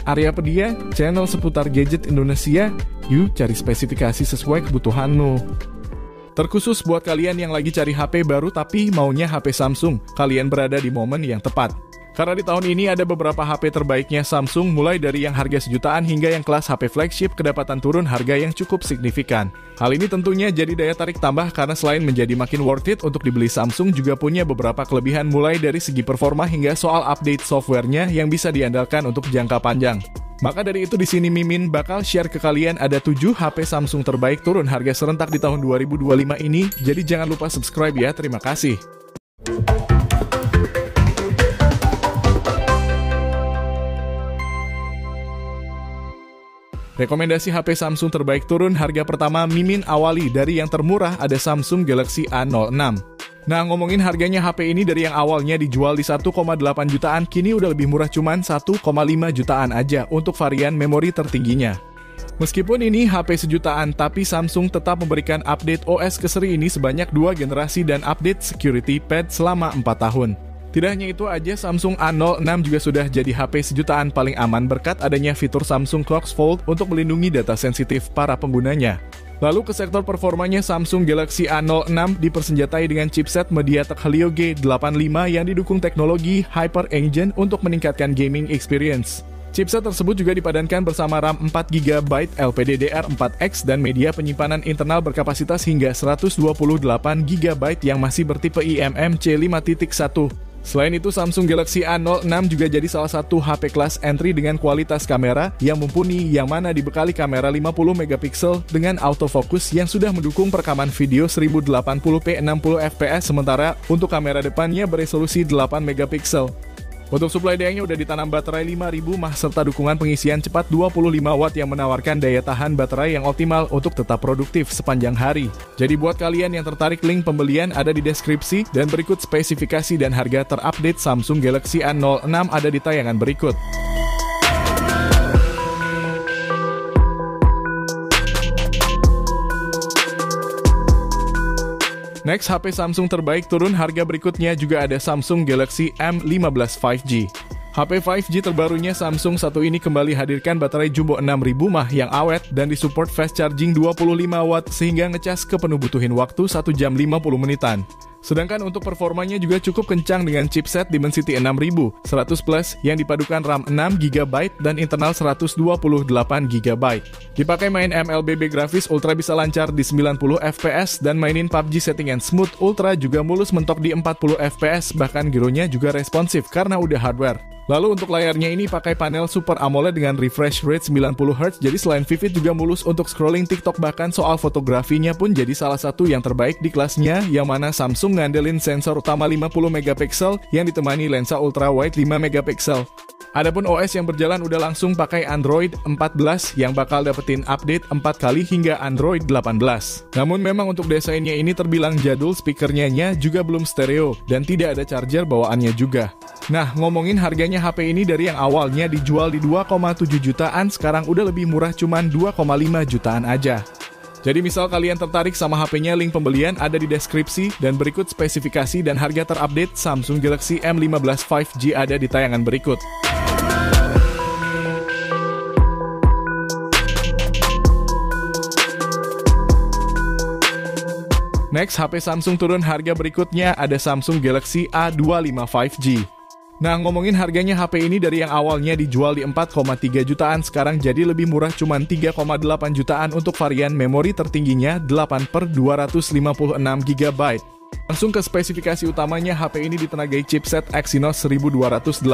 Aryapedia, channel seputar gadget Indonesia. Yuk cari spesifikasi sesuai kebutuhanmu. Terkhusus buat kalian yang lagi cari HP baru tapi maunya HP Samsung, kalian berada di momen yang tepat. Karena di tahun ini ada beberapa HP terbaiknya Samsung, mulai dari yang harga sejutaan hingga yang kelas HP flagship kedapatan turun harga yang cukup signifikan. Hal ini tentunya jadi daya tarik tambah karena selain menjadi makin worth it untuk dibeli, Samsung juga punya beberapa kelebihan mulai dari segi performa hingga soal update softwarenya yang bisa diandalkan untuk jangka panjang. Maka dari itu di sini Mimin bakal share ke kalian ada 7 HP Samsung terbaik turun harga serentak di tahun 2025 ini, jadi jangan lupa subscribe ya, terima kasih. Rekomendasi HP Samsung terbaik turun harga pertama Mimin awali dari yang termurah ada Samsung Galaxy A06. Nah, ngomongin harganya HP ini dari yang awalnya dijual di 1,8 jutaan, kini udah lebih murah cuman 1,5 jutaan aja untuk varian memori tertingginya. Meskipun ini HP sejutaan, tapi Samsung tetap memberikan update OS ke seri ini sebanyak 2 generasi dan update security patch selama 4 tahun. Tidak hanya itu aja, Samsung A06 juga sudah jadi HP sejutaan paling aman berkat adanya fitur Samsung Clocks Fold untuk melindungi data sensitif para penggunanya. Lalu ke sektor performanya, Samsung Galaxy A06 dipersenjatai dengan chipset MediaTek Helio G85 yang didukung teknologi Hyper Engine untuk meningkatkan gaming experience. Chipset tersebut juga dipadankan bersama RAM 4GB LPDDR4X dan media penyimpanan internal berkapasitas hingga 128GB yang masih bertipe eMMC 5.1. Selain itu, Samsung Galaxy A06 juga jadi salah satu HP kelas entry dengan kualitas kamera yang mumpuni, yang mana dibekali kamera 50MP dengan autofocus yang sudah mendukung perekaman video 1080p 60fps, sementara untuk kamera depannya beresolusi 8MP. Untuk suplai dayanya udah ditanam baterai 5000 mAh serta dukungan pengisian cepat 25 watt yang menawarkan daya tahan baterai yang optimal untuk tetap produktif sepanjang hari. Jadi buat kalian yang tertarik, link pembelian ada di deskripsi dan berikut spesifikasi dan harga terupdate Samsung Galaxy A06 ada di tayangan berikut. Next, HP Samsung terbaik turun harga berikutnya juga ada Samsung Galaxy M15 5G. HP 5G terbarunya Samsung satu ini kembali hadirkan baterai jumbo 6000 mAh yang awet dan disupport fast charging 25 watt sehingga ngecas ke penuh butuhin waktu 1 jam 50 menitan. Sedangkan untuk performanya juga cukup kencang dengan chipset Dimensity 6000 100+ yang dipadukan RAM 6GB dan internal 128GB. Dipakai main MLBB grafis ultra bisa lancar di 90fps dan mainin PUBG settingan smooth ultra juga mulus mentok di 40fps, bahkan gironya juga responsif karena udah hardware. Lalu untuk layarnya ini pakai panel Super AMOLED dengan refresh rate 90Hz, jadi selain vivid juga mulus untuk scrolling TikTok, bahkan soal fotografinya pun jadi salah satu yang terbaik di kelasnya, yang mana Samsung ngandelin sensor utama 50MP yang ditemani lensa ultra wide 5MP. Adapun OS yang berjalan udah langsung pakai Android 14 yang bakal dapetin update 4 kali hingga Android 18. Namun memang untuk desainnya ini terbilang jadul, speakernya juga belum stereo dan tidak ada charger bawaannya juga. Nah, ngomongin harganya HP ini dari yang awalnya dijual di 2,7 jutaan, sekarang udah lebih murah cuman 2,5 jutaan aja. Jadi misal kalian tertarik sama HP-nya, link pembelian ada di deskripsi dan berikut spesifikasi dan harga terupdate Samsung Galaxy M15 5G ada di tayangan berikut. Next, HP Samsung turun harga berikutnya ada Samsung Galaxy A25 5G. Nah, ngomongin harganya HP ini dari yang awalnya dijual di 4,3 jutaan, sekarang jadi lebih murah cuman 3,8 jutaan untuk varian memori tertingginya 8/256GB. Langsung ke spesifikasi utamanya, HP ini ditenagai chipset Exynos 1280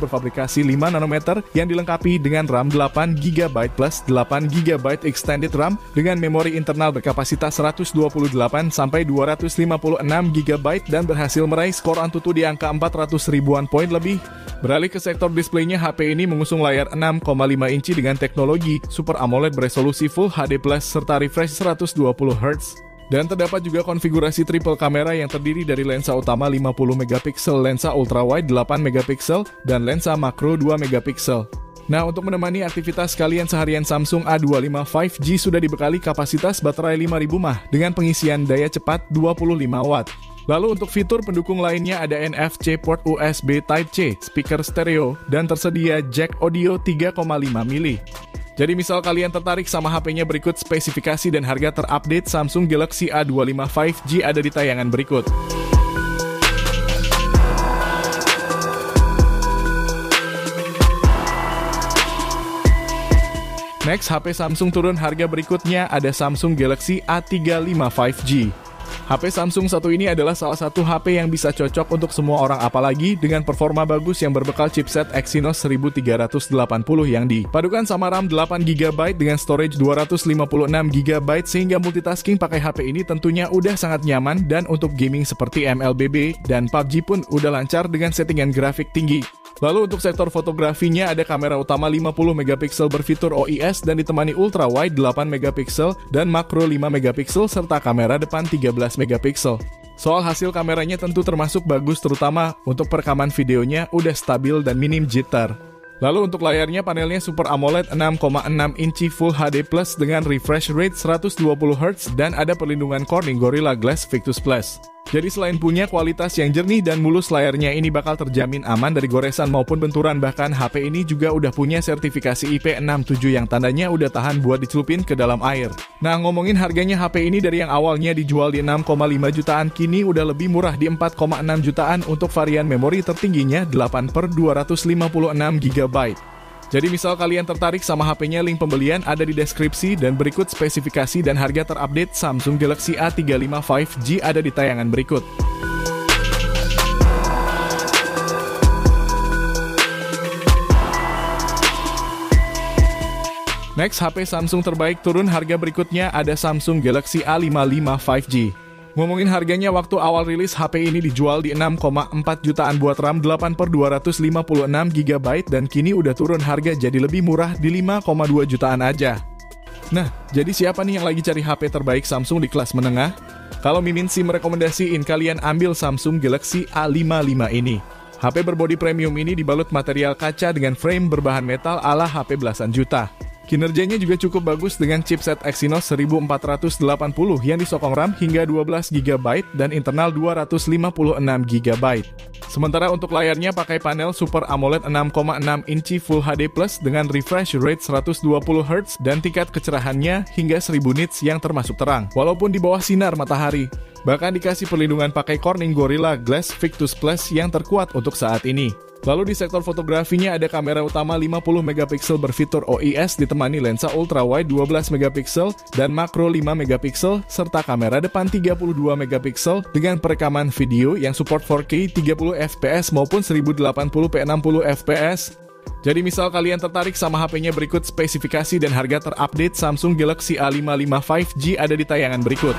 berfabrikasi 5 nanometer yang dilengkapi dengan RAM 8GB plus 8GB extended RAM dengan memori internal berkapasitas 128-256GB dan berhasil meraih skor Antutu di angka 400 ribuan poin lebih. Beralih ke sektor displaynya, HP ini mengusung layar 6,5 inci dengan teknologi Super AMOLED beresolusi Full HD Plus serta refresh 120Hz. Dan terdapat juga konfigurasi triple kamera yang terdiri dari lensa utama 50MP, lensa ultrawide 8MP, dan lensa makro 2MP. Nah, untuk menemani aktivitas kalian seharian, Samsung A25 5G sudah dibekali kapasitas baterai 5000 mAh dengan pengisian daya cepat 25 watt. Lalu untuk fitur pendukung lainnya ada NFC port USB Type-C, speaker stereo, dan tersedia jack audio 3,5 mm. Jadi misal kalian tertarik sama HP-nya, berikut spesifikasi dan harga terupdate Samsung Galaxy A25 5G ada di tayangan berikut. Next, HP Samsung turun harga berikutnya ada Samsung Galaxy A35 5G. HP Samsung satu ini adalah salah satu HP yang bisa cocok untuk semua orang, apalagi dengan performa bagus yang berbekal chipset Exynos 1380 yang dipadukan sama RAM 8GB dengan storage 256GB, sehingga multitasking pakai HP ini tentunya udah sangat nyaman, dan untuk gaming seperti MLBB dan PUBG pun udah lancar dengan settingan grafik tinggi. Lalu untuk sektor fotografinya ada kamera utama 50MP berfitur OIS dan ditemani ultra wide 8MP dan makro 5MP serta kamera depan 13MP. Soal hasil kameranya tentu termasuk bagus, terutama untuk perekaman videonya udah stabil dan minim jitter. Lalu untuk layarnya, panelnya Super AMOLED 6,6 inci Full HD Plus dengan refresh rate 120Hz dan ada perlindungan Corning Gorilla Glass Victus Plus. Jadi selain punya kualitas yang jernih dan mulus, layarnya ini bakal terjamin aman dari goresan maupun benturan. Bahkan HP ini juga udah punya sertifikasi IP67 yang tandanya udah tahan buat dicelupin ke dalam air. Nah, ngomongin harganya, HP ini dari yang awalnya dijual di 6,5 jutaan, kini udah lebih murah di 4,6 jutaan untuk varian memori tertingginya 8/256GB. Jadi misal kalian tertarik sama HP-nya, link pembelian ada di deskripsi, dan berikut spesifikasi dan harga terupdate Samsung Galaxy A35 5G ada di tayangan berikut. Next, HP Samsung terbaik turun harga berikutnya ada Samsung Galaxy A55 5G. Ngomongin harganya, waktu awal rilis HP ini dijual di 6,4 jutaan buat RAM 8/256GB, dan kini udah turun harga jadi lebih murah di 5,2 jutaan aja. Nah, jadi siapa nih yang lagi cari HP terbaik Samsung di kelas menengah? Kalau Mimin sih merekomendasiin kalian ambil Samsung Galaxy A55 ini. HP berbodi premium ini dibalut material kaca dengan frame berbahan metal ala HP belasan juta. Kinerjanya juga cukup bagus dengan chipset Exynos 1480 yang disokong RAM hingga 12GB dan internal 256GB. Sementara untuk layarnya pakai panel Super AMOLED 6,6 inci Full HD Plus dengan refresh rate 120Hz dan tingkat kecerahannya hingga 1000 nits yang termasuk terang, walaupun di bawah sinar matahari. Bahkan dikasih perlindungan pakai Corning Gorilla Glass Victus Plus yang terkuat untuk saat ini. Lalu di sektor fotografinya ada kamera utama 50MP berfitur OIS ditemani lensa ultra wide 12MP dan makro 5MP serta kamera depan 32MP dengan perekaman video yang support 4K 30fps maupun 1080p 60fps. Jadi misal kalian tertarik sama HP-nya, berikut spesifikasi dan harga terupdate Samsung Galaxy A55 5G ada di tayangan berikut.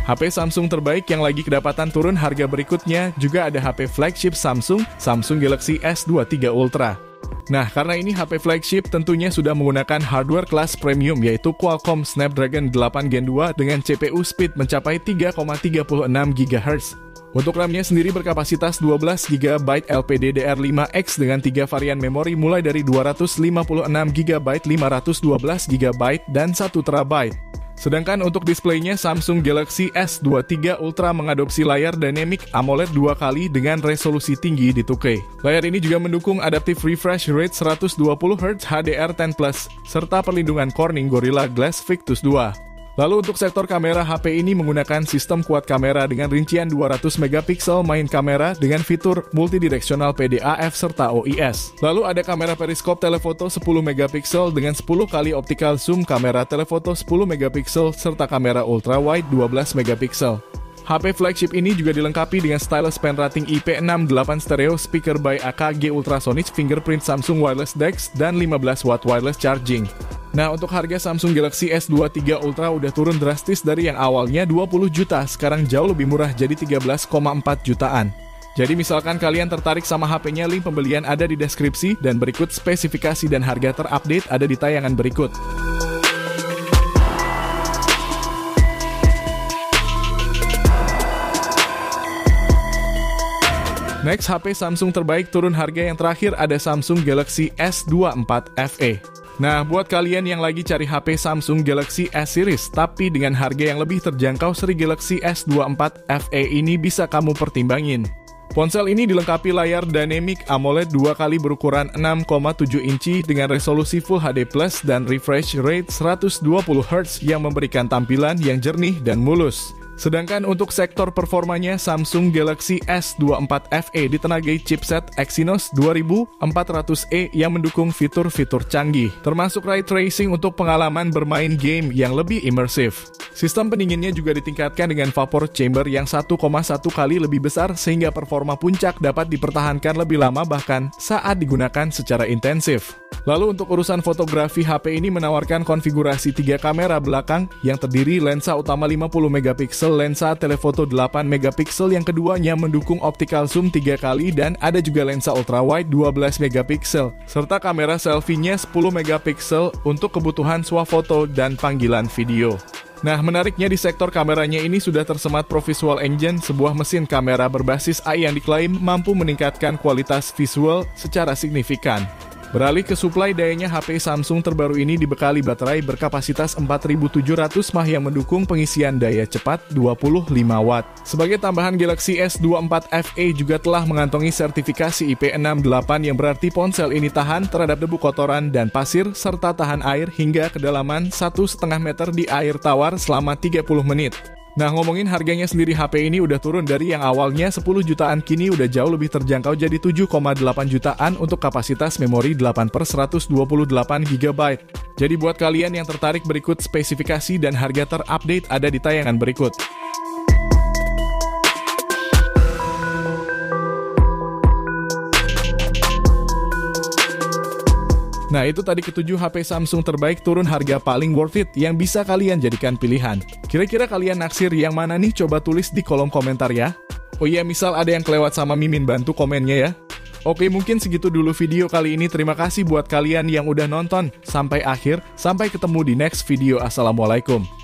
HP Samsung terbaik yang lagi kedapatan turun harga berikutnya juga ada HP flagship Samsung, Samsung Galaxy S23 Ultra. Nah, karena ini HP flagship tentunya sudah menggunakan hardware kelas premium yaitu Qualcomm Snapdragon 8 Gen 2 dengan CPU speed mencapai 3,36 GHz. Untuk RAM-nya sendiri berkapasitas 12GB LPDDR5X dengan 3 varian memori mulai dari 256GB, 512GB, dan 1TB. Sedangkan untuk displaynya, Samsung Galaxy S23 Ultra mengadopsi layar dynamic AMOLED 2x dengan resolusi tinggi di 2K. Layar ini juga mendukung adaptive refresh rate 120Hz HDR10+, serta perlindungan Corning Gorilla Glass Victus 2. Lalu untuk sektor kamera, HP ini menggunakan sistem kuad kamera dengan rincian 200MP main kamera dengan fitur multidireksional PDAF serta OIS. Lalu ada kamera periskop telefoto 10MP dengan 10 kali optical zoom, kamera telefoto 10MP serta kamera ultra wide 12MP. HP flagship ini juga dilengkapi dengan stylus pen rating IP68 stereo, speaker by AKG Ultrasonic, fingerprint Samsung Wireless DeX, dan 15W wireless charging. Nah, untuk harga Samsung Galaxy S23 Ultra udah turun drastis dari yang awalnya 20 juta, sekarang jauh lebih murah jadi 13,4 jutaan. Jadi misalkan kalian tertarik sama HP-nya, link pembelian ada di deskripsi, dan berikut spesifikasi dan harga terupdate ada di tayangan berikut. Next, HP Samsung terbaik turun harga yang terakhir ada Samsung Galaxy S24 FE. Nah, buat kalian yang lagi cari HP Samsung Galaxy S Series tapi dengan harga yang lebih terjangkau, seri Galaxy S24 FE ini bisa kamu pertimbangin. Ponsel ini dilengkapi layar Dynamic AMOLED 2 kali berukuran 6,7 inci dengan resolusi Full HD Plus dan refresh rate 120Hz yang memberikan tampilan yang jernih dan mulus. Sedangkan untuk sektor performanya, Samsung Galaxy S24 FE ditenagai chipset Exynos 2400E yang mendukung fitur-fitur canggih, termasuk ray tracing untuk pengalaman bermain game yang lebih imersif. Sistem pendinginnya juga ditingkatkan dengan vapor chamber yang 1,1 kali lebih besar sehingga performa puncak dapat dipertahankan lebih lama bahkan saat digunakan secara intensif. Lalu untuk urusan fotografi, HP ini menawarkan konfigurasi 3 kamera belakang yang terdiri lensa utama 50MP, lensa telefoto 8MP yang keduanya mendukung optical zoom 3 kali dan ada juga lensa ultrawide 12MP serta kamera selfie-nya 10MP untuk kebutuhan swafoto dan panggilan video. Nah, menariknya di sektor kameranya ini sudah tersemat ProVisual Engine, sebuah mesin kamera berbasis AI yang diklaim mampu meningkatkan kualitas visual secara signifikan. Beralih ke suplai dayanya, HP Samsung terbaru ini dibekali baterai berkapasitas 4700 mAh yang mendukung pengisian daya cepat 25 Watt. Sebagai tambahan, Galaxy S24 FE juga telah mengantongi sertifikasi IP68 yang berarti ponsel ini tahan terhadap debu kotoran dan pasir serta tahan air hingga kedalaman 1,5 meter di air tawar selama 30 menit. Nah, ngomongin harganya sendiri, HP ini udah turun dari yang awalnya 10 jutaan, kini udah jauh lebih terjangkau jadi 7,8 jutaan untuk kapasitas memori 8/128GB. Jadi buat kalian yang tertarik, berikut spesifikasi dan harga terupdate ada di tayangan berikut. Nah, itu tadi ketujuh HP Samsung terbaik turun harga paling worth it yang bisa kalian jadikan pilihan. Kira-kira kalian naksir yang mana nih? Coba tulis di kolom komentar ya. Oh iya, misal ada yang kelewat sama Mimin, bantu komennya ya. Oke, mungkin segitu dulu video kali ini. Terima kasih buat kalian yang udah nonton sampai akhir. Sampai ketemu di next video. Assalamualaikum.